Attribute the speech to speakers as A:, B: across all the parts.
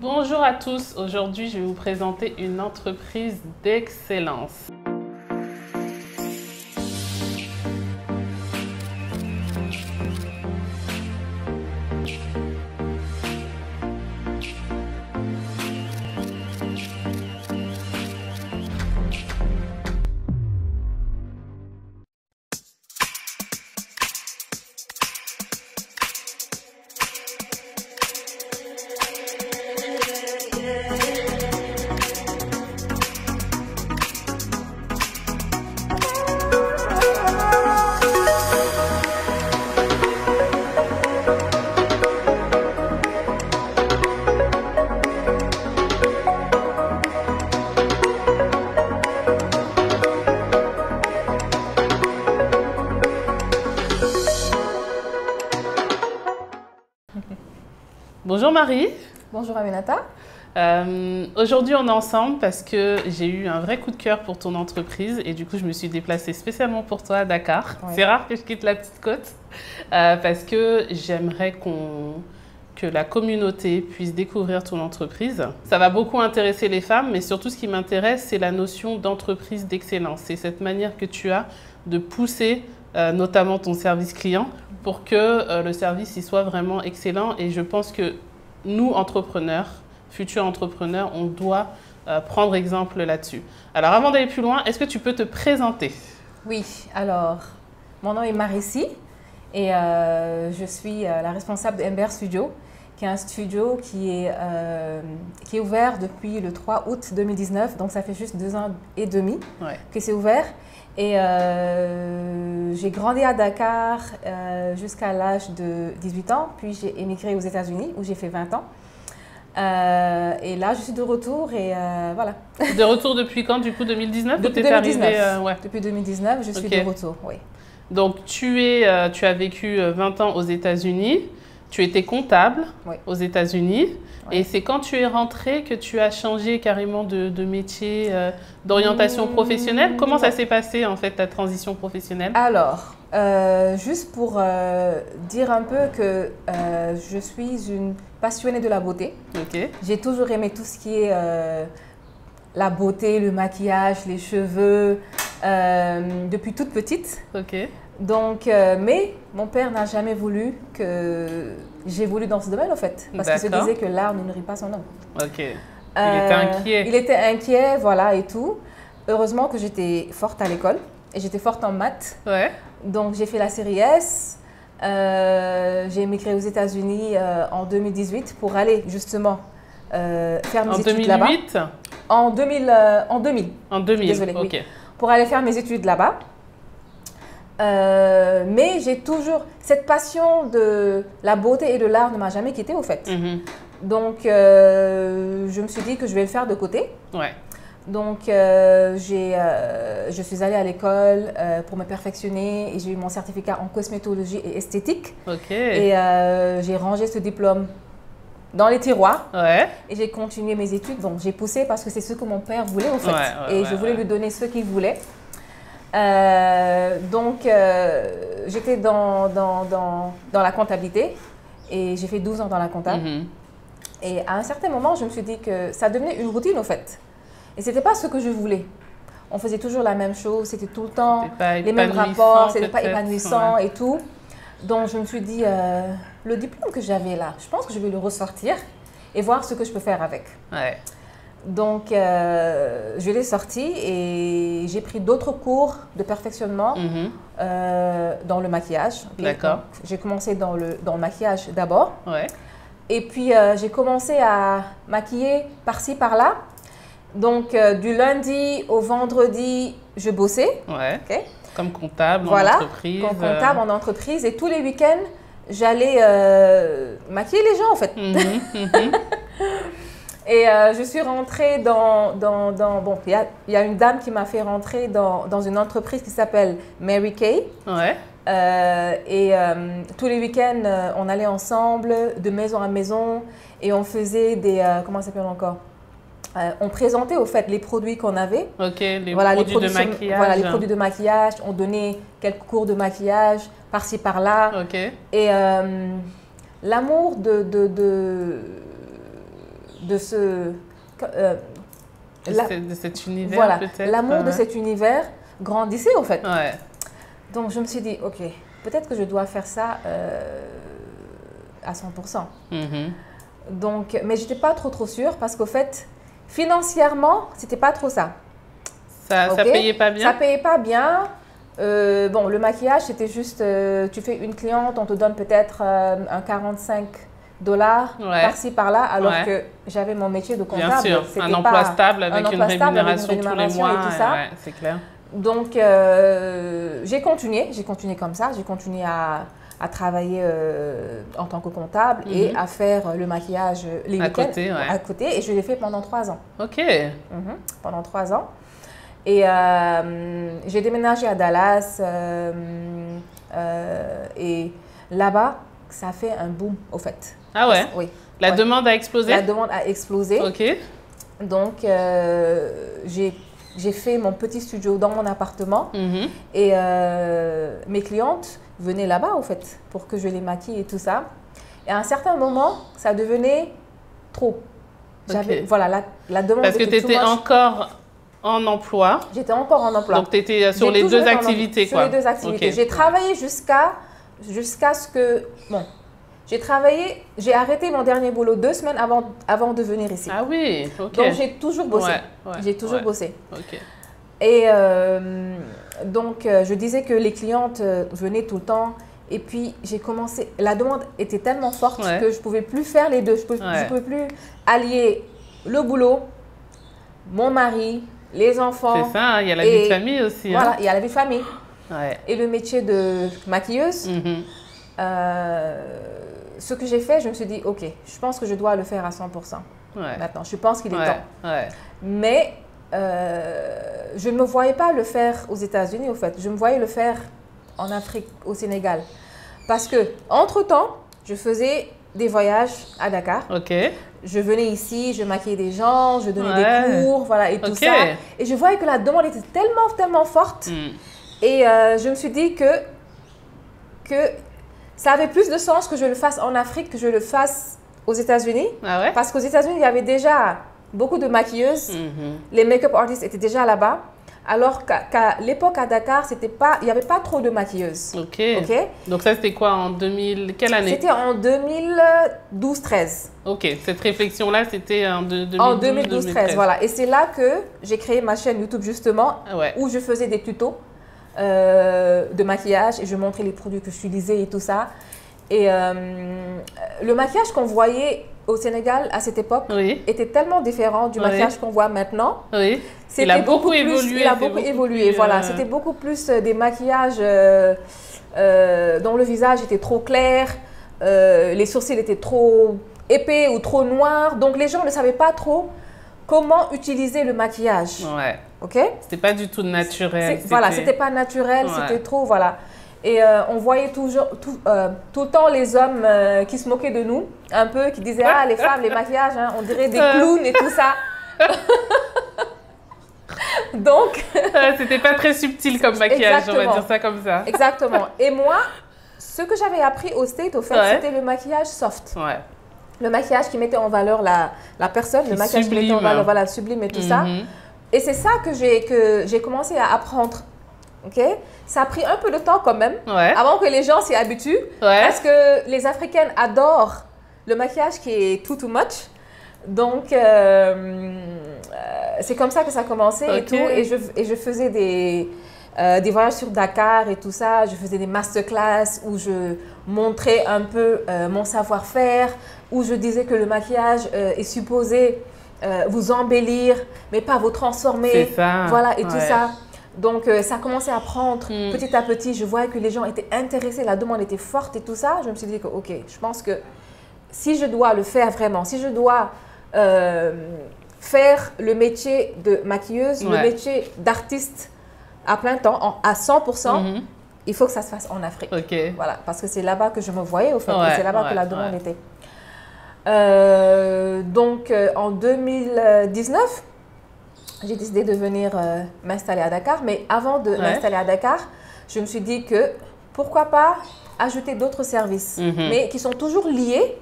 A: Bonjour à tous, aujourd'hui je vais vous présenter une entreprise d'excellence. Bonjour Marie.
B: Bonjour Aminata.
A: Aujourd'hui on est ensemble parce que j'ai eu un vrai coup de cœur pour ton entreprise et du coup je me suis déplacée spécialement pour toi à Dakar.
B: Ouais.
A: C'est rare que je quitte la petite côte parce que j'aimerais que la communauté puisse découvrir ton entreprise. Ça va beaucoup intéresser les femmes, mais surtout ce qui m'intéresse, c'est la notion d'entreprise d'excellence. C'est cette manière que tu as de pousser notamment ton service client pour que le service y soit vraiment excellent. Et je pense que nous, entrepreneurs, futurs entrepreneurs, on doit prendre exemple là-dessus. Alors avant d'aller plus loin, est-ce que tu peux te présenter?
B: Oui, alors, mon nom est Marissi et je suis la responsable de MBR Studio, qui est un studio qui est ouvert depuis le 3 août 2019, donc ça fait juste 2 ans et demi que c'est ouvert. Et j'ai grandi à Dakar jusqu'à l'âge de 18 ans, puis j'ai émigré aux États-Unis où j'ai fait 20 ans. Et là, je suis de retour et voilà.
A: De retour depuis quand, du coup, 2019?
B: Depuis 2019.
A: Ouais.
B: Depuis 2019, je suis de retour, oui.
A: Donc, tu as vécu 20 ans aux États-Unis. Tu étais comptable aux États-Unis. Et c'est quand tu es rentrée que tu as changé carrément de métier, d'orientation professionnelle. Comment ça s'est passé, en fait, ta transition professionnelle?
B: Alors, juste pour dire un peu que je suis une passionnée de la beauté. J'ai toujours aimé tout ce qui est la beauté, le maquillage, les cheveux, depuis toute petite. Donc, mais mon père n'a jamais voulu que j'évolue dans ce domaine, en fait. Parce qu'il se disait que l'art ne nourrit pas son homme.
A: Il était inquiet.
B: Il était inquiet, voilà, et tout. Heureusement que j'étais forte à l'école et j'étais forte en maths. Donc, j'ai fait la série S. J'ai émigré aux États-Unis en 2018 pour aller justement faire mes études là-bas. En 2000 En 2000.
A: En 2000,
B: désolée, oui. Pour aller faire mes études là-bas. Mais j'ai toujours cette passion de la beauté et de l'art ne m'a jamais quittée au fait. Donc je me suis dit que je vais le faire de côté. Donc je suis allée à l'école pour me perfectionner et j'ai eu mon certificat en cosmétologie et esthétique. Et j'ai rangé ce diplôme dans les tiroirs et j'ai continué mes études. Donc j'ai poussé parce que c'est ce que mon père voulait en fait. Et je voulais lui donner ce qu'il voulait. Donc, j'étais dans la comptabilité et j'ai fait 12 ans dans la comptable. Et à un certain moment, je me suis dit que ça devenait une routine, en fait. Et ce n'était pas ce que je voulais. On faisait toujours la même chose, c'était tout le temps les mêmes rapports, ce n'était pas épanouissant et tout. Donc, je me suis dit, le diplôme que j'avais là, je pense que je vais le ressortir et voir ce que je peux faire avec. Donc, je l'ai sorti et j'ai pris d'autres cours de perfectionnement dans le maquillage. J'ai commencé dans le maquillage d'abord. Et puis, j'ai commencé à maquiller par-ci, par-là. Donc, du lundi au vendredi, je bossais.
A: Comme comptable en entreprise.
B: Comme comptable en entreprise. Et tous les week-ends, j'allais maquiller les gens, en fait. Et je suis rentrée bon, il y a une dame qui m'a fait rentrer dans une entreprise qui s'appelle Mary Kay. Et tous les week-ends, on allait ensemble de maison à maison et on faisait des, comment ça s'appelle encore? On présentait au fait les produits qu'on avait.
A: Les produits de maquillage.
B: Voilà, les produits de maquillage. On donnait quelques cours de maquillage par-ci, par-là. Et l'amour de ce...
A: de cet univers,
B: voilà,
A: peut-être.
B: l'amour de cet univers grandissait, au fait.
A: Ouais.
B: Donc, je me suis dit, OK, peut-être que je dois faire ça à 100%. Donc, mais je n'étais pas trop sûre parce qu'au fait, financièrement, c'était pas trop ça.
A: Ça payait pas bien?
B: Ça payait pas bien. Bon, le maquillage, c'était juste, tu fais une cliente, on te donne peut-être un 45 $ par-ci, par-là, alors que j'avais mon métier de comptable.
A: Bien sûr, un emploi stable avec une rémunération tous les mois.
B: Et tout ça.
A: Ouais, c'est clair.
B: Donc, j'ai continué comme ça. J'ai continué à travailler en tant que comptable et à faire le maquillage les week-ends à côté. Et je l'ai fait pendant 3 ans.
A: OK.
B: Pendant 3 ans. Et j'ai déménagé à Dallas. Et là-bas, ça a fait un boom, au fait.
A: Ah ouais?
B: Oui.
A: La demande a explosé?
B: La demande a explosé.
A: OK.
B: Donc, j'ai fait mon petit studio dans mon appartement. Et mes clientes venaient là-bas, au fait, pour que je les maquille et tout ça. Et à un certain moment, ça devenait trop. Voilà, la demande
A: Parce que tu étais encore en emploi.
B: J'étais encore en emploi.
A: Donc, tu étais sur les deux activités, quoi.
B: Sur les deux activités. Okay. J'ai travaillé jusqu'à ce que... Bon, j'ai arrêté mon dernier boulot 2 semaines avant de venir ici.
A: Ah oui, OK.
B: Donc, j'ai toujours bossé. J'ai toujours bossé. OK. Et donc, je disais que les clientes venaient tout le temps. Et puis, j'ai commencé... La demande était tellement forte que je ne pouvais plus faire les deux. Je ne pouvais plus allier le boulot, mon mari, les enfants.
A: C'est ça, il y a la vie de famille aussi.
B: Voilà, il y a la vie de famille. Et le métier de maquilleuse. Ce que j'ai fait, je me suis dit, OK, je pense que je dois le faire à 100%. Maintenant, je pense qu'il est temps. Mais je ne me voyais pas le faire aux États-Unis, au fait. Je me voyais le faire en Afrique, au Sénégal. Parce que, entre-temps, je faisais des voyages à Dakar.
A: OK.
B: Je venais ici, je maquillais des gens, je donnais des cours, voilà, et tout ça. Et je voyais que la demande était tellement forte. Et je me suis dit que ça avait plus de sens que je le fasse en Afrique que je le fasse aux États-Unis.
A: Ah ouais?
B: Parce qu'aux États-Unis, il y avait déjà beaucoup de maquilleuses. Les make-up artists étaient déjà là-bas. Alors qu'à l'époque, à Dakar, il n'y avait pas trop de maquilleuses.
A: OK. Donc ça, c'était quoi en 2000... Quelle année?
B: C'était en 2012-13.
A: OK. Cette réflexion-là, c'était en 2012-13.
B: En 2012-13, voilà. Et c'est là que j'ai créé ma chaîne YouTube, justement, où je faisais des tutos de maquillage et je montrais les produits que j'utilisais et tout ça. Et le maquillage qu'on voyait au Sénégal à cette époque était tellement différent du maquillage qu'on voit maintenant.
A: Il a beaucoup évolué.
B: Il a beaucoup évolué, voilà. C'était beaucoup plus des maquillages dont le visage était trop clair, les sourcils étaient trop épais ou trop noirs. Donc les gens ne savaient pas trop comment utiliser le maquillage. OK?
A: C'était pas du tout naturel.
B: Voilà, c'était pas naturel, c'était trop, voilà. Et on voyait tout le temps les hommes qui se moquaient de nous, un peu, qui disaient « Ah, les femmes, les maquillages, hein, on dirait des clowns et tout ça. » Donc…
A: c'était pas très subtil comme maquillage, on va dire ça comme ça.
B: Exactement. Et moi, ce que j'avais appris au States, au fait, c'était le maquillage soft. Le maquillage qui mettait en valeur la personne, le maquillage qui mettait en valeur, voilà, sublime et tout ça. Et c'est ça que j'ai commencé à apprendre. OK? Ça a pris un peu de temps quand même, avant que les gens s'y habituent. Parce que les Africaines adorent le maquillage qui est too much. Donc, c'est comme ça que ça a commencé et tout. Et je faisais des voyages sur Dakar et tout ça. Je faisais des masterclass où je montrais un peu mon savoir-faire, où je disais que le maquillage est supposé vous embellir, mais pas vous transformer.
A: C'est ça.
B: Voilà, et tout ça. Donc, ça a commencé à prendre petit à petit. Je voyais que les gens étaient intéressés, la demande était forte et tout ça. Je me suis dit que, OK, je pense que si je dois le faire vraiment, si je dois faire le métier de maquilleuse, le métier d'artiste à plein temps, à 100%, il faut que ça se fasse en Afrique. Voilà, parce que c'est là-bas que je me voyais, au fait, et c'est là-bas que la demande était. Donc, en 2019, j'ai décidé de venir m'installer à Dakar. Mais avant de m'installer à Dakar, je me suis dit que pourquoi pas ajouter d'autres services, mais qui sont toujours liés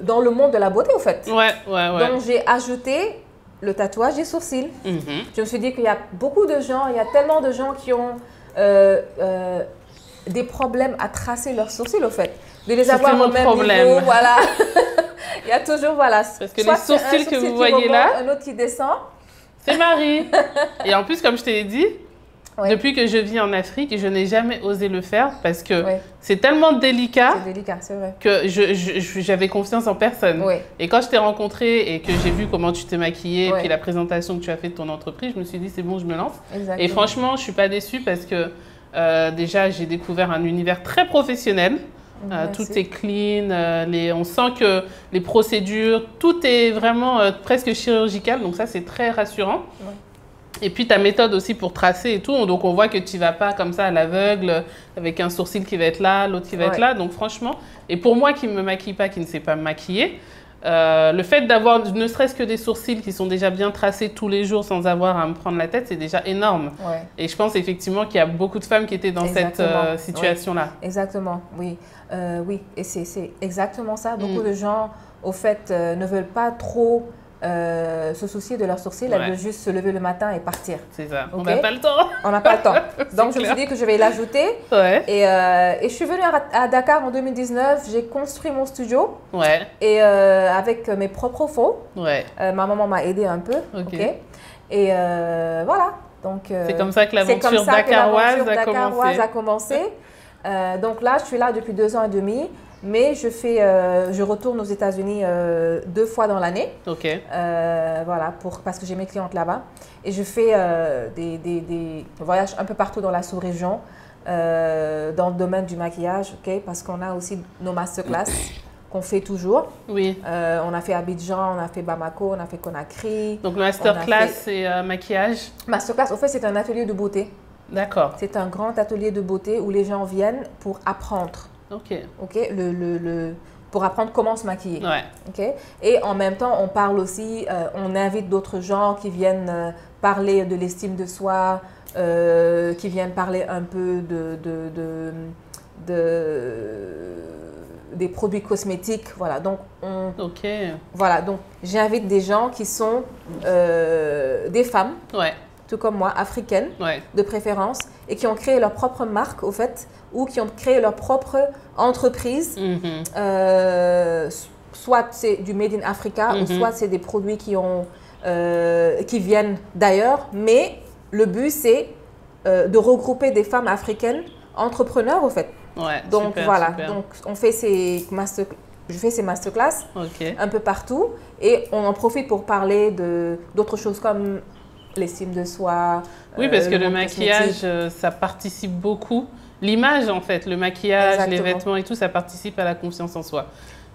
B: dans le monde de la beauté, au fait.
A: Ouais.
B: Donc, j'ai ajouté le tatouage des sourcils. Je me suis dit qu'il y a beaucoup de gens, il y a tellement de gens qui ont des problèmes à tracer leurs sourcils, au fait. De les avoir au même niveau, voilà. Il y a toujours, voilà.
A: Parce que les sourcils que vous voyez là,
B: un autre qui descend.
A: C'est Marie. Et en plus, comme je t'ai dit, depuis que je vis en Afrique, je n'ai jamais osé le faire parce que c'est tellement délicat,
B: c'est vrai,
A: que j'avais confiance en personne. Et quand je t'ai rencontrée et que j'ai vu comment tu t'es maquillée et puis la présentation que tu as fait de ton entreprise, je me suis dit c'est bon, je me lance. Et franchement, je ne suis pas déçue parce que déjà, j'ai découvert un univers très professionnel. Tout est clean, on sent que les procédures, tout est vraiment presque chirurgical, donc ça c'est très rassurant. Et puis ta méthode aussi pour tracer et tout, donc on voit que tu ne vas pas comme ça à l'aveugle, avec un sourcil qui va être là, l'autre qui va être là, donc franchement, et pour moi qui ne me maquille pas, qui ne sais pas me maquiller, le fait d'avoir ne serait-ce que des sourcils qui sont déjà bien tracés tous les jours sans avoir à me prendre la tête, c'est déjà énorme. Et je pense effectivement qu'il y a beaucoup de femmes qui étaient dans cette situation-là.
B: Exactement, oui. Oui, et c'est exactement ça. Beaucoup de gens, au fait, ne veulent pas trop se soucier de leurs sourcils. Elles veulent juste se lever le matin et partir.
A: C'est ça. On n'a pas le temps.
B: On n'a pas le temps. Donc, je me suis dit que je vais l'ajouter. Et je suis venue à Dakar en 2019. J'ai construit mon studio. Et avec mes propres fonds. Ma maman m'a aidé un peu. Et voilà.
A: C'est comme ça que l'aventure dakaroise
B: a commencé. Donc là, je suis là depuis 2 ans et demi, mais je retourne aux États-Unis 2 fois dans l'année. Voilà, parce que j'ai mes clientes là-bas. Et je fais des voyages un peu partout dans la sous-région, dans le domaine du maquillage, parce qu'on a aussi nos masterclass qu'on fait toujours. On a fait Abidjan, on a fait Bamako, on a fait Conakry.
A: Donc masterclass, c'est maquillage?
B: Masterclass, au fait, c'est un atelier de beauté.
A: D'accord.
B: C'est un grand atelier de beauté où les gens viennent pour apprendre. Pour apprendre comment se maquiller. Et en même temps, on parle aussi, on invite d'autres gens qui viennent parler de l'estime de soi, qui viennent parler un peu des produits cosmétiques. Voilà, donc voilà, donc j'invite des gens qui sont des femmes. Tout comme moi, africaines, de préférence, et qui ont créé leur propre marque, au fait, ou qui ont créé leur propre entreprise. Soit c'est du Made in Africa, ou soit c'est des produits qui viennent d'ailleurs. Mais le but, c'est de regrouper des femmes africaines entrepreneurs, au fait. Donc voilà, donc on fait je fais ces masterclass un peu partout, et on en profite pour parler d'autres choses comme l'estime de soi.
A: Oui, parce que le maquillage, ça participe beaucoup. L'image, en fait, le maquillage, les vêtements et tout, ça participe à la confiance en soi.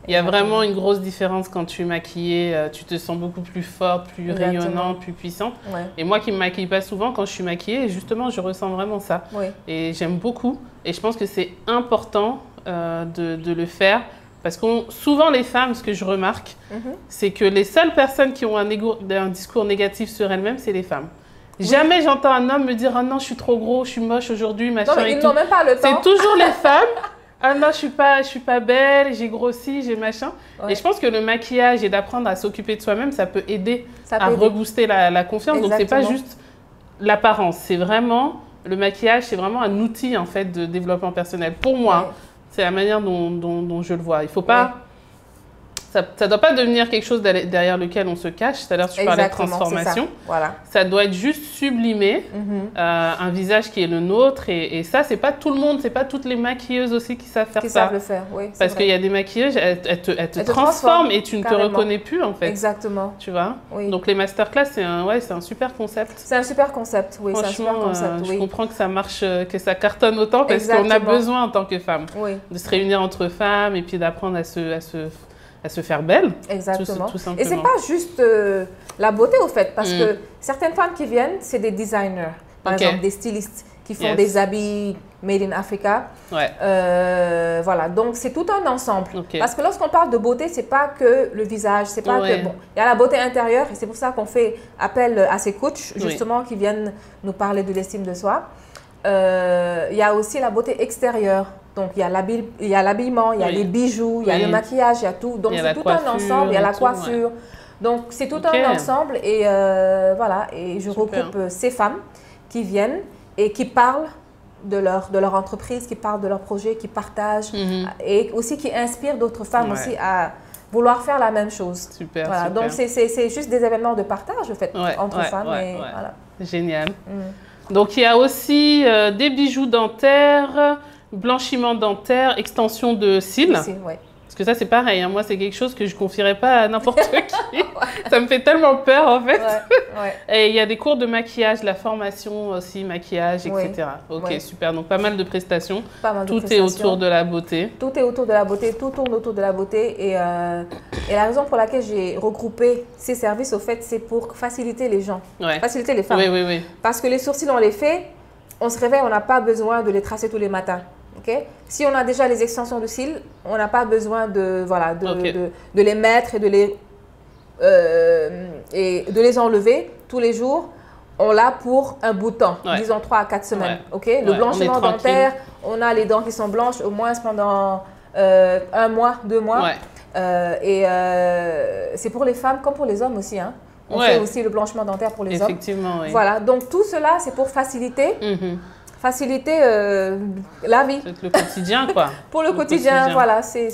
A: Il y a vraiment une grosse différence quand tu es maquillée, tu te sens beaucoup plus forte, plus rayonnante, plus puissante. Et moi qui ne me maquille pas souvent, quand je suis maquillée, justement, je ressens vraiment ça. Et j'aime beaucoup. Et je pense que c'est important de le faire. Parce que souvent, les femmes, ce que je remarque, c'est que les seules personnes qui ont un discours négatif sur elles-mêmes, c'est les femmes. Jamais j'entends un homme me dire « Ah non, je suis trop gros, je suis moche aujourd'hui, machin et tout ».
B: Ils n'ont même pas le temps.
A: C'est toujours les femmes. « Ah non, je suis pas belle, j'ai grossi, j'ai machin ». Et je pense que le maquillage et d'apprendre à s'occuper de soi-même, ça peut aider à rebooster la confiance. Donc, ce n'est pas juste l'apparence. C'est vraiment, le maquillage, c'est vraiment un outil en fait, de développement personnel. Pour moi, c'est la manière dont je le vois. Il faut pas... Ça ne doit pas devenir quelque chose derrière lequel on se cache. Tout à l'heure, tu parlais de transformation. Ça doit être juste sublimé, un visage qui est le nôtre. Et ça, ce n'est pas tout le monde, ce n'est pas toutes les maquilleuses aussi qui savent faire ça.
B: Savent le faire, oui.
A: Parce qu'il y a des maquilleuses, elles te transforment et tu ne te reconnais plus, en fait.
B: Exactement.
A: Tu vois? Donc, les masterclass, c'est un super concept.
B: C'est un super concept, oui.
A: Franchement, je comprends que ça marche, que ça cartonne autant parce qu'on a besoin, en tant que femme, de se réunir entre femmes et puis d'apprendre à se faire belle.
B: Exactement.
A: Tout simplement.
B: Et c'est pas juste la beauté, au fait, parce que certaines femmes qui viennent, c'est des designers, par exemple des stylistes qui font des habits made in Africa. Voilà, donc c'est tout un ensemble. Parce que lorsqu'on parle de beauté, c'est pas que le visage, c'est pas que... Bon, il y a la beauté intérieure et c'est pour ça qu'on fait appel à ces coachs, justement, qui viennent nous parler de l'estime de soi. Il y a aussi la beauté extérieure. Donc, il y a l'habillement, il y a les bijoux, il y a le maquillage, il y a tout. Donc, c'est tout un ensemble. Il y a la coiffure. Donc, c'est tout un ensemble. Et voilà. Et je regroupe ces femmes qui viennent et qui parlent de leur entreprise, qui parlent de leur projet, qui partagent et aussi qui inspirent d'autres femmes aussi à vouloir faire la même chose.
A: Super,
B: voilà.
A: super.
B: Donc, c'est juste des événements de partage, en fait, entre femmes. Et voilà.
A: Génial. Donc, il y a aussi des bijoux dentaires, blanchiment dentaire, extension de cils. Parce que ça, c'est pareil. Hein. Moi, c'est quelque chose que je ne confierais pas à n'importe qui. Ça me fait tellement peur, en fait. Et il y a des cours de maquillage, la formation aussi, maquillage, etc. Ok, super. Donc, pas mal de prestations. Tout est autour de la beauté.
B: Tout est autour de la beauté. Tout tourne autour de la beauté. Et la raison pour laquelle j'ai regroupé ces services, au fait, c'est pour faciliter les gens. Faciliter les femmes.
A: Oui.
B: Parce que les sourcils, on les fait, on se réveille, on n'a pas besoin de les tracer tous les matins. Okay? Si on a déjà les extensions de cils, on n'a pas besoin de les mettre et de les enlever tous les jours. On l'a pour un bout de temps, disons 3 à 4 semaines. Okay? Le blanchiment dentaire, on a les dents qui sont blanches au moins pendant 1 mois, 2 mois. C'est pour les femmes comme pour les hommes aussi. Hein. On fait aussi le blanchiment dentaire pour les hommes.
A: Effectivement, oui.
B: Voilà, donc tout cela, c'est pour faciliter la vie.
A: Le quotidien, quoi.
B: Pour le quotidien, voilà, c'est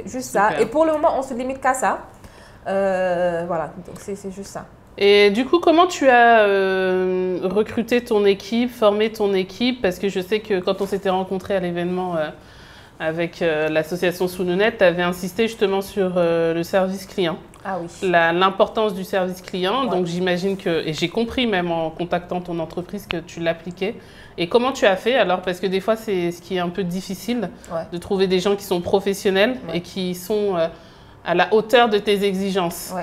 B: juste ça. Et pour le moment, on se limite qu'à ça. Voilà, donc c'est juste ça.
A: Et du coup, comment tu as recruté ton équipe, formé ton équipe? Parce que je sais que quand on s'était rencontrés à l'événement avec l'association Sounounette, tu avais insisté justement sur le service client.
B: Ah oui.
A: L'importance du service client. Donc j'imagine que, et j'ai compris même en contactant ton entreprise que tu l'appliquais. Et comment tu as fait alors? Parce que des fois, c'est ce qui est un peu difficile de trouver des gens qui sont professionnels et qui sont à la hauteur de tes exigences.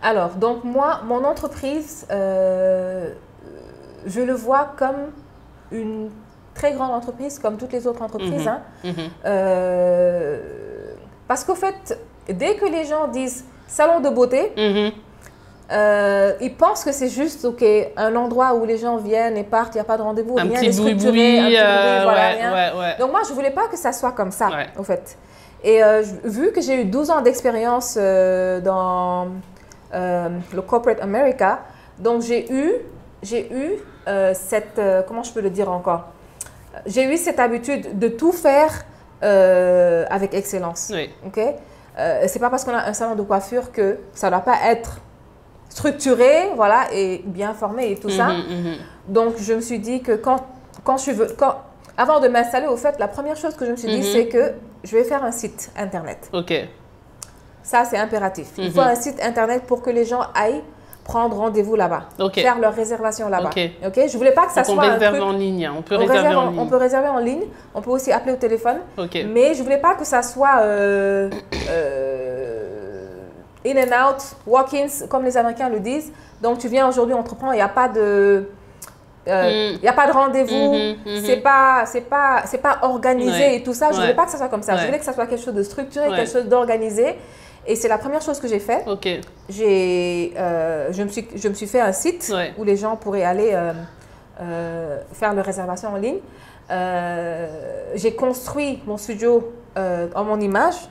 B: Alors, donc moi, mon entreprise, je le vois comme une très grande entreprise, comme toutes les autres entreprises. Parce qu'au fait, dès que les gens disent salon de beauté, ils pensent que c'est juste un endroit où les gens viennent et partent, il n'y a pas de rendez-vous, rien n'est structuré, rien. Donc moi, je ne voulais pas que ça soit comme ça, au fait. Et vu que j'ai eu 12 ans d'expérience dans le Corporate America, donc j'ai eu cette, comment je peux le dire encore, j'ai eu cette habitude de tout faire avec excellence. C'est pas parce qu'on a un salon de coiffure que ça ne doit pas être structuré, voilà, et bien formé et tout ça. Donc, je me suis dit que avant de m'installer, au fait, la première chose que je me suis dit, c'est que je vais faire un site Internet. Ça, c'est impératif. Il faut un site Internet pour que les gens aillent prendre rendez-vous là-bas, faire leur réservation là-bas. Je voulais pas que ça soit
A: un truc... On réserve en ligne, on peut réserver en ligne.
B: On peut réserver en ligne, on peut aussi appeler au téléphone. Mais je voulais pas que ça soit in and out, walk-ins, comme les Américains le disent. Donc, tu viens aujourd'hui, on te prend, il n'y a pas de... Il n'y a pas de rendez-vous, c'est pas organisé et tout ça. Je ne voulais pas que ça soit comme ça. Je voulais que ça soit quelque chose de structuré, quelque chose d'organisé. Et c'est la première chose que j'ai fait. Je me suis fait un site où les gens pourraient aller faire leur réservation en ligne. J'ai construit mon studio en mon image,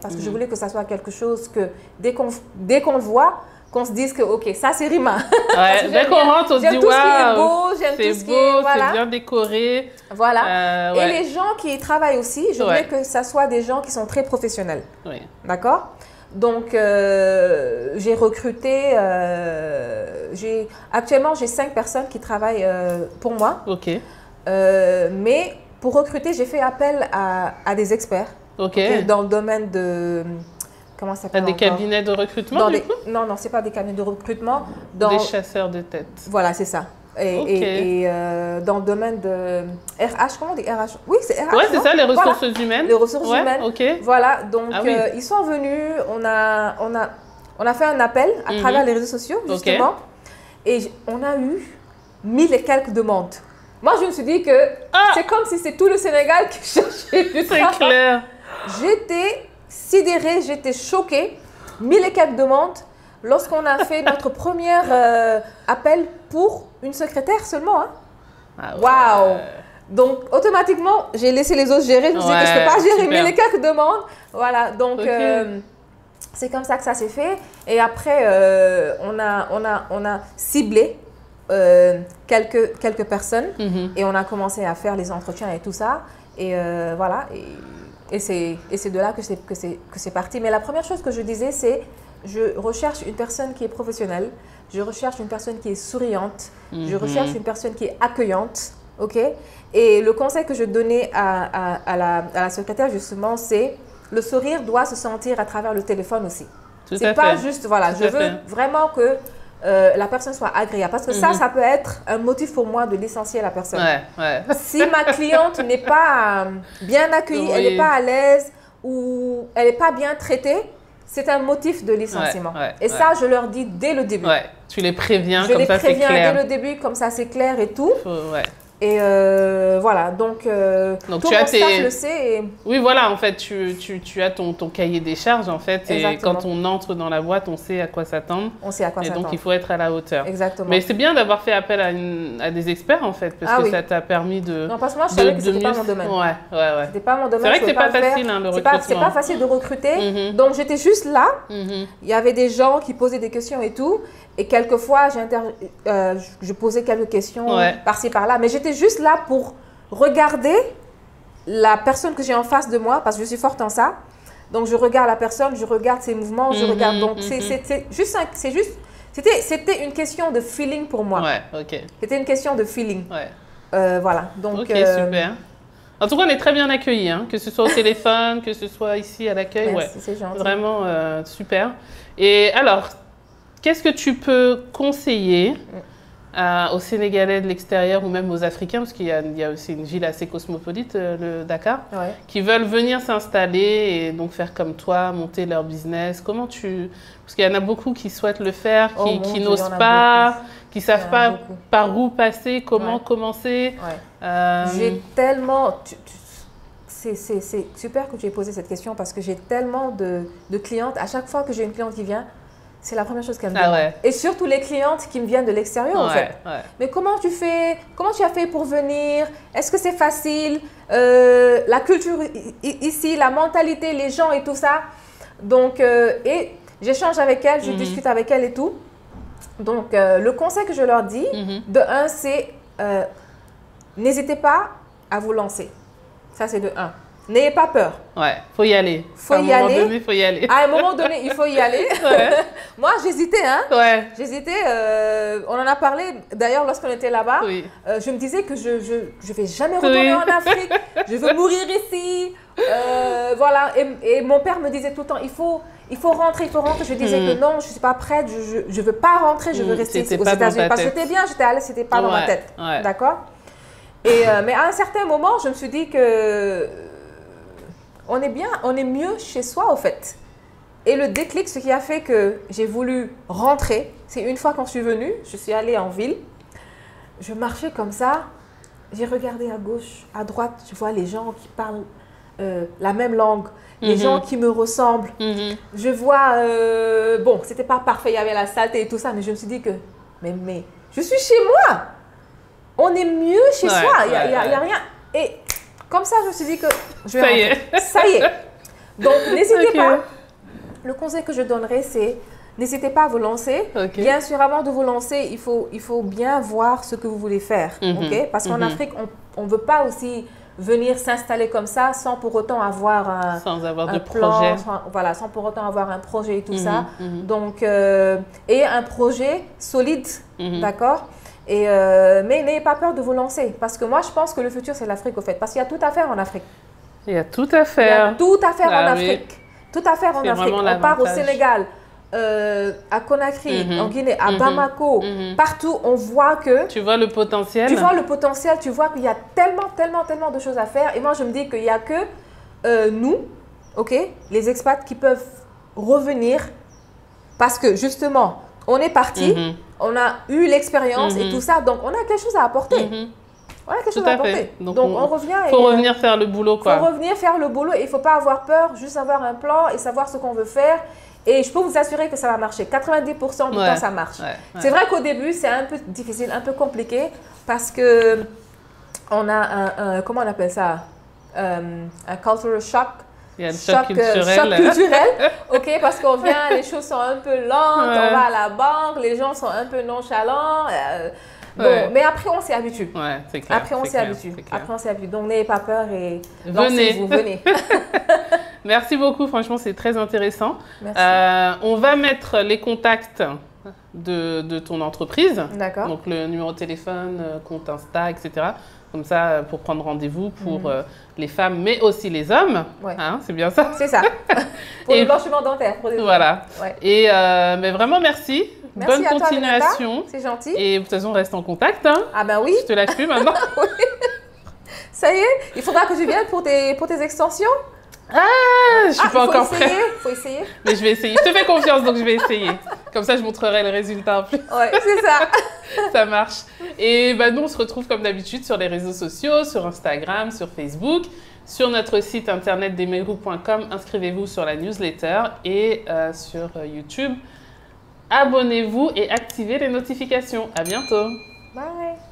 B: parce que je voulais que ça soit quelque chose que dès qu'on le voit, qu'on se dise que ça c'est Rima.
A: Dès qu'on rentre, on se dit waouh,
B: c'est beau, j'aime tout ce qui est
A: c'est bien décoré.
B: Voilà. Et les gens qui travaillent aussi, je voulais que ça soit des gens qui sont très professionnels. D'accord? Donc j'ai recruté, actuellement j'ai 5 personnes qui travaillent pour moi. Mais pour recruter, j'ai fait appel à des experts dans le domaine de... Comment ça s'appelle?
A: Des cabinets de recrutement
B: Non, ce n'est pas des cabinets de recrutement.
A: Des chasseurs de tête.
B: Voilà, c'est ça. Et dans le domaine de RH, comment on dit RH? Oui, c'est RH.
A: Oui, c'est ça, les ressources humaines.
B: Les ressources humaines. Voilà, donc ils sont venus, on a fait un appel à travers les réseaux sociaux, justement. Et on a eu 1000 et quelques demandes. Moi, je me suis dit que c'est comme si c'est tout le Sénégal qui cherchait du travail.
A: C'est clair.
B: J'étais sidérée, j'étais choquée. 1000 et quelques demandes lorsqu'on a fait notre premier appel pour une secrétaire seulement. Waouh! Donc, automatiquement, j'ai laissé les autres gérer. Je me suis dit que je ne peux pas gérer, mais les cas que demandent. Voilà, donc c'est comme ça que ça s'est fait. Et après, on a ciblé quelques personnes et on a commencé à faire les entretiens et tout ça. Et voilà, et c'est de là que c'est parti. Mais la première chose que je disais, c'est je recherche une personne qui est professionnelle, je recherche une personne qui est souriante, je recherche une personne qui est accueillante. OK? Et le conseil que je donnais à la secrétaire, justement, c'est le sourire doit se sentir à travers le téléphone aussi. C'est pas juste, voilà, je veux vraiment que la personne soit agréable. Parce que ça peut être un motif pour moi de licencier la personne. Si ma cliente n'est pas bien accueillie, elle n'est pas à l'aise ou elle n'est pas bien traitée, c'est un motif de licenciement. Et ça, je leur dis dès le début.
A: Tu les préviens,
B: comme ça c'est clair. Je les préviens dès le début, comme ça c'est clair et tout. Et voilà, donc tout mon staff le sait. Et...
A: Oui, voilà, en fait, tu as ton cahier des charges, en fait.
B: Exactement.
A: Et quand on entre dans la boîte, on sait à quoi s'attendre.
B: On sait à quoi s'attendre.
A: Et donc, il faut être à la hauteur.
B: Exactement.
A: Mais c'est bien d'avoir fait appel à des experts, en fait, parce que ça t'a permis de...
B: Non, parce que moi, je savais que c'était pas mon domaine. C'était pas mon domaine.
A: C'est vrai que c'est pas facile, hein, le recrutement.
B: C'est pas facile de recruter. Donc, j'étais juste là. Il y avait des gens qui posaient des questions et tout. Et quelquefois, je posais quelques questions par-ci, par-là. Mais j'étais juste là pour regarder la personne que j'ai en face de moi, parce que je suis forte en ça. Donc, je regarde la personne, je regarde ses mouvements, je regarde. Donc, c'était une question de feeling pour moi. C'était une question de feeling. Voilà. Donc,
A: super. En tout cas, on est très bien accueillis, hein, que ce soit au téléphone, que ce soit ici à l'accueil.
B: Merci, c'est gentil.
A: Vraiment super. Et alors, qu'est-ce que tu peux conseiller aux Sénégalais de l'extérieur ou même aux Africains, parce qu'il y a aussi une ville assez cosmopolite, le Dakar, qui veulent venir s'installer et donc faire comme toi, monter leur business? Comment tu... Parce qu'il y en a beaucoup qui souhaitent le faire, qui n'osent pas, qui ne savent pas par où passer, comment commencer.
B: J'ai tellement... C'est super que tu aies posé cette question parce que j'ai tellement de clientes. À chaque fois que j'ai une cliente qui vient, c'est la première chose qu'elle me demande. Et surtout les clientes qui me viennent de l'extérieur, en fait. Mais comment tu fais? Comment tu as fait pour venir? Est-ce que c'est facile? La culture ici, la mentalité, les gens et tout ça. Donc, et j'échange avec elles, je discute avec elles et tout. Donc, le conseil que je leur dis, de un, c'est n'hésitez pas à vous lancer. Ça, c'est de un. N'ayez pas peur.
A: Faut y aller.
B: À un moment
A: donné, il faut y aller.
B: À un moment donné, il faut y aller. Moi, j'hésitais, hein. J'hésitais. On en a parlé, d'ailleurs, lorsqu'on était là-bas. Je me disais que je ne vais jamais retourner en Afrique. Je veux mourir ici. Voilà. Et mon père me disait tout le temps, il faut rentrer, il faut rentrer. Je disais que non, je ne suis pas prête. Je ne veux pas rentrer. Je veux rester aux États-Unis. Parce que j'étais bien, j'étais à l'aise, ce n'était pas dans ma tête. D'accord. Mais à un certain moment, je me suis dit que on est bien, on est mieux chez soi, au fait. Et le déclic, ce qui a fait que j'ai voulu rentrer, c'est une fois quand je suis venue, je suis allée en ville, je marchais comme ça, j'ai regardé à gauche, à droite, je vois les gens qui parlent la même langue, les gens qui me ressemblent. Je vois, bon, c'était pas parfait, il y avait la saleté et tout ça, mais je me suis dit que, mais je suis chez moi. On est mieux chez soi, il n'y a rien. Et comme ça, je me suis dit que je vais rentrer. Ça y est. Donc, n'hésitez pas. Le conseil que je donnerais, c'est n'hésitez pas à vous lancer. Bien sûr, avant de vous lancer, il faut bien voir ce que vous voulez faire. Parce qu'en Afrique, on ne veut pas aussi venir s'installer comme ça sans pour autant avoir un plan, sans pour autant avoir un projet et tout ça. Donc, et un projet solide, d'accord? Mais n'ayez pas peur de vous lancer. Parce que moi, je pense que le futur, c'est l'Afrique, au fait. Parce qu'il y a tout à faire en Afrique.
A: Il y a tout à faire.
B: Il y a tout à faire en Afrique. Tout à faire en Afrique. On part au Sénégal, à Conakry, en Guinée, à Bamako. Partout, on voit que...
A: Tu vois le potentiel.
B: Tu vois le potentiel. Tu vois qu'il y a tellement de choses à faire. Et moi, je me dis qu'il n'y a que nous, les expats, qui peuvent revenir. Parce que, justement, on est parti. On a eu l'expérience et tout ça, donc on a quelque chose à apporter. On a quelque chose à apporter. Donc on revient.
A: Il faut revenir faire le boulot, quoi.
B: Il faut revenir faire le boulot et il ne faut pas avoir peur, juste avoir un plan et savoir ce qu'on veut faire. Et je peux vous assurer que ça va marcher. 90% du temps, ça marche. C'est vrai qu'au début, c'est un peu difficile, un peu compliqué parce que on a comment on appelle ça? Un cultural shock.
A: Il y a le choc culturel.
B: Choc culturel, ok, parce qu'on vient, les choses sont un peu lentes, on va à la banque, les gens sont un peu nonchalants. Bon, mais après, on s'y habitue.
A: Ouais, c'est clair.
B: Après, on s'y habitue. Après, on s'y habitue. Donc, n'ayez pas peur et
A: venez.
B: Venez.
A: Merci beaucoup. Franchement, c'est très intéressant.
B: Merci.
A: On va mettre les contacts de ton entreprise.
B: D'accord.
A: Donc, le numéro de téléphone, compte Insta, etc. Comme ça, pour prendre rendez-vous pour les femmes, mais aussi les hommes.
B: Ouais.
A: Hein, c'est bien ça?
B: C'est ça. Pour le blanchiment dentaire. Pour les
A: voilà.
B: Ouais.
A: Et mais vraiment, merci.
B: Merci
A: bonne
B: à
A: continuation.
B: C'est gentil.
A: Et de toute façon, on reste en contact. Hein.
B: Ah ben oui.
A: Je te lâche plus maintenant.
B: Oui. Ça y est, il faudra que je vienne pour tes extensions.
A: Ah, je suis pas encore prête.
B: Il faut essayer.
A: Mais je vais essayer. Je te fais confiance, donc je vais essayer. Comme ça, je montrerai le résultat en plus.
B: Ouais, c'est ça.
A: Ça marche. Et bah, nous, on se retrouve comme d'habitude sur les réseaux sociaux, sur Instagram, sur Facebook, sur notre site internet demerou.com. Inscrivez-vous sur la newsletter et sur YouTube. Abonnez-vous et activez les notifications. À bientôt.
B: Bye.